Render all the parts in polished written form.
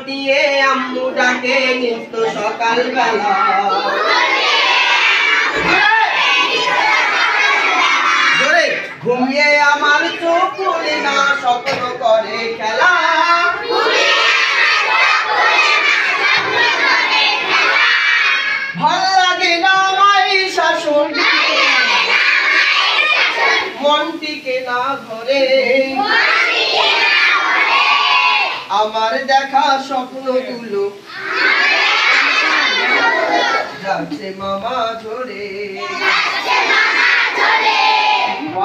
দিয়ে আম্মু ডাকে নিত্য সকালবেলা। ঘুমিয়ে আমার চোখ খুলে না, স্বপ্ন করে খেলা। ভাল লাগে না আমায় শাসন, মন টিকে না ঘরে। আমার দেখা স্বপ্নগুলো যাচ্ছে মামা ঝরে।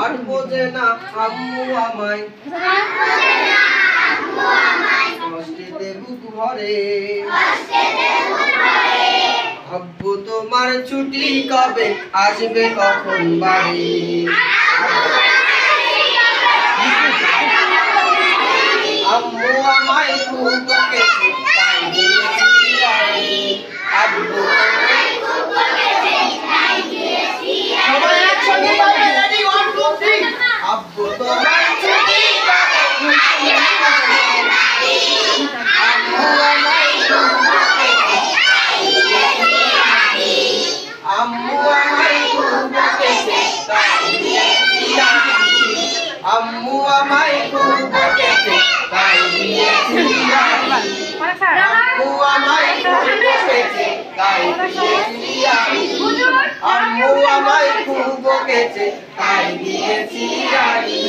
আর বোঝে না আম্মু আমায়, কষ্টেতে বুক ভরে। আব্বু তোমার ছুটি কবে, আসবে কখন বাড়ি? আম্মু আমায় খুব বকেছে, তাই দিয়েছি গালি। আব্বু সবাই একসঙ্গে বলবে, রেডি 1 2 3। আব্বু তোমার ছুটি কবে, আম্মু আমায় খুব বকেছে, আম্মু আমায় খুব বকেছে, তাই দিয়েছি গালি। আম্মু আমায় খুব বকেছে, তাই দিয়েছি গালি। আম্মু আমায় খুব বকেছে, তাই দিয়েছি গালি। আম্মু আমায় খুব বকেছে, তাই দিয়েছি গালি।